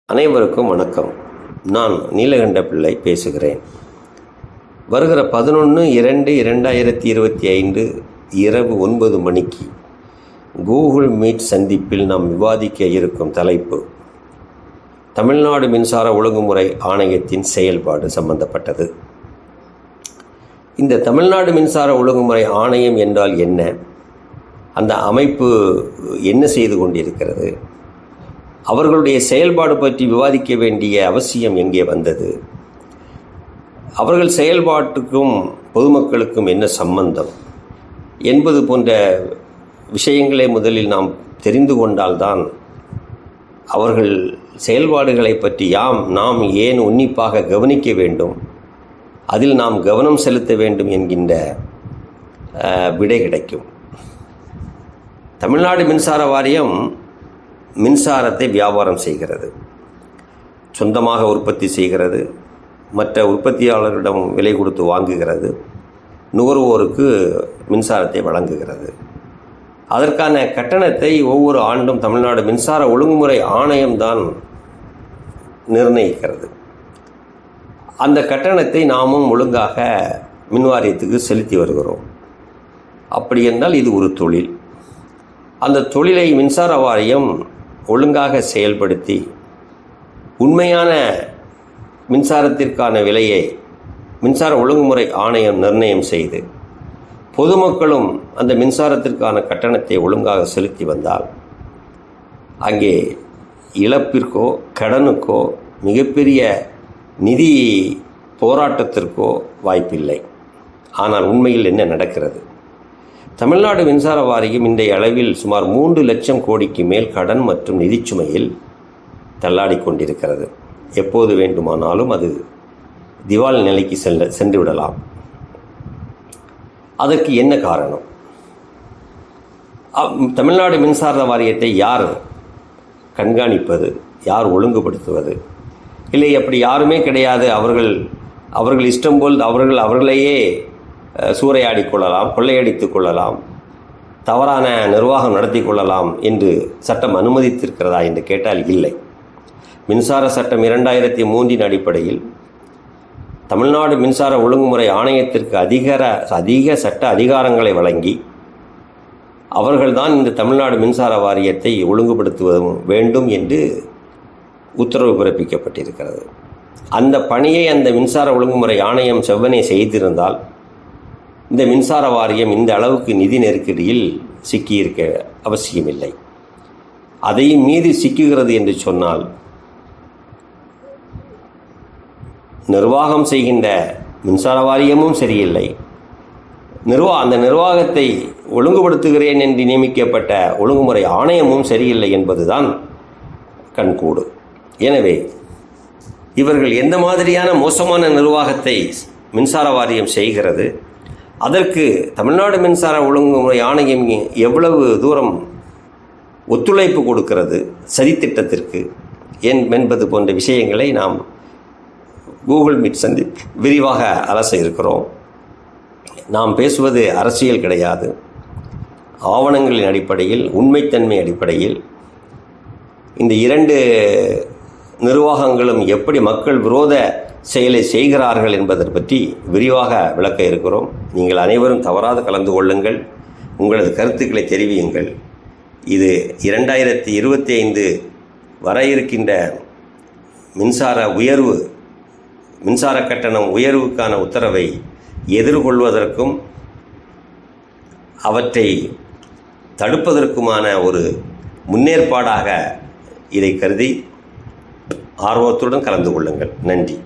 அனைவருக்கும் வணக்கம். நான் நீலகண்ட பிள்ளை பேசுகிறேன். வருகிற 11/2/2025 இரவு 9 மணிக்கு கூகுள் மீட் சந்திப்பில் நாம் விவாதிக்க இருக்கும் தலைப்பு தமிழ்நாடு மின்சார ஒழுங்குமுறை ஆணையத்தின் செயல்பாடு சம்பந்தப்பட்டது. இந்த தமிழ்நாடு மின்சார ஒழுங்குமுறை ஆணையம் என்றால் என்ன? அந்த அமைப்பு என்ன செய்து கொண்டிருக்கிறது? அவர்களுடைய செயல்பாடு பற்றி விவாதிக்க வேண்டிய அவசியம் எங்கே வந்தது? அவர்கள் செயல்பாட்டுக்கும் பொதுமக்களுக்கும் என்ன சம்பந்தம் என்பது போன்ற விஷயங்களை முதலில் நாம் தெரிந்து கொண்டால்தான் அவர்கள் செயல்பாடுகளை பற்றி நாம் ஏன் உன்னிப்பாக கவனிக்க வேண்டும், அதில் நாம் கவனம் செலுத்த வேண்டும் என்கின்ற விடை கிடைக்கும். தமிழ்நாடு மின்சார வாரியம் மின்சாரத்தை வியாபாரம் செய்கிறது, சொந்தமாக உற்பத்தி செய்கிறது, மற்ற உற்பத்தியாளர்களிடம் விலை கொடுத்து வாங்குகிறது, நுகர்வோருக்கு மின்சாரத்தை வழங்குகிறது. அதற்கான கட்டணத்தை ஒவ்வொரு ஆண்டும் தமிழ்நாடு மின்சார ஒழுங்குமுறை ஆணையம்தான் நிர்ணயிக்கிறது. அந்த கட்டணத்தை நாமும் ஒழுங்காக மின்வாரியத்துக்கு செலுத்தி வருகிறோம். அப்படி என்றால் இது ஒரு தொழில். அந்த தொழிலை மின்சார வாரியம் ஒழுங்காக செயல்படுத்தி உண்மையான மின்சாரத்திற்கான விலையை மின்சார ஒழுங்குமுறை ஆணையம் நிர்ணயம் செய்து பொதுமக்களும் அந்த மின்சாரத்திற்கான கட்டணத்தை ஒழுங்காக செலுத்தி வந்தால் அங்கே இழப்பிற்கோ கடனுக்கோ மிகப்பெரிய நிதி போராட்டத்திற்கோ வாய்ப்பில்லை. ஆனால் உண்மையில் என்ன நடக்கிறது? தமிழ்நாடு மின்சார வாரியம் இன்றைய அளவில் சுமார் 3 லட்சம் கோடிக்கு மேல் கடன் மற்றும் நிதிச்சுமையில் தள்ளாடி கொண்டிருக்கிறது. எப்போது வேண்டுமானாலும் அது திவால் நிலைக்கு சென்று விடலாம். அதற்கு என்ன காரணம்? தமிழ்நாடு மின்சார வாரியத்தை யார் கண்காணிப்பது, யார் ஒழுங்குபடுத்துவது? இல்லை, அப்படி யாருமே கிடையாது, அவர்கள் இஷ்டம் போல் அவர்களையே சூறையாடி கொள்ளலாம், கொள்ளையடித்து கொள்ளலாம், தவறான நிர்வாகம் நடத்தி கொள்ளலாம் என்று சட்டம் அனுமதித்திருக்கிறதா என்று கேட்டால் இல்லை. மின்சார சட்டம் 2003 அடிப்படையில் தமிழ்நாடு மின்சார ஒழுங்குமுறை ஆணையத்திற்கு அதிக சட்ட அதிகாரங்களை வழங்கி அவர்கள்தான் இந்த தமிழ்நாடு மின்சார வாரியத்தை ஒழுங்குபடுத்துவது வேண்டும் என்று உத்தரவு பிறப்பிக்கப்பட்டிருக்கிறது. அந்த பணியை அந்த மின்சார ஒழுங்குமுறை ஆணையம் செவ்வனே செய்திருந்தால் இந்த மின்சார வாரியம் இந்த அளவுக்கு நிதி நெருக்கடியில் சிக்கியிருக்க அவசியமில்லை. அதையும் மீறி சிக்குகிறது என்று சொன்னால் நிர்வாகம் செய்கின்ற மின்சார வாரியமும் சரியில்லை, அந்த நிர்வாகத்தை ஒழுங்குபடுத்துகிறேன் என்று நியமிக்கப்பட்ட ஒழுங்குமுறை ஆணையமும் சரியில்லை என்பதுதான் கண்கூடு. எனவே இவர்கள் எந்த மாதிரியான மோசமான நிர்வாகத்தை மின்சார வாரியம் செய்கிறது, அதற்கு தமிழ்நாடு மின்சார ஒழுங்குமுறை ஆணையம் எவ்வளவு தூரம் ஒத்துழைப்பு கொடுக்கிறது சதித்திட்டத்திற்கு என்பது போன்ற விஷயங்களை நாம் கூகுள் மீட் விரிவாக அலச இருக்கிறோம். நாம் பேசுவது அரசியல் கிடையாது, ஆவணங்களின் அடிப்படையில், உண்மைத்தன்மை அடிப்படையில் இந்த 2 நிர்வாகங்களும் எப்படி மக்கள் விரோத செயலை செய்கிறார்கள் என்பதை பற்றி விரிவாக விளக்க இருக்கிறோம். நீங்கள் அனைவரும் தவறாது கலந்து கொள்ளுங்கள், உங்களது கருத்துக்களை தெரிவியுங்கள். இது 2025 வர இருக்கின்ற மின்சார கட்டணம் உயர்வுக்கான உத்தரவை எதிர்கொள்வதற்கும் அவற்றை தடுப்பதற்குமான ஒரு முன்னேற்பாடாக இதை கருதி ஆர்வத்துடன் கலந்து கொள்ளுங்கள். நன்றி.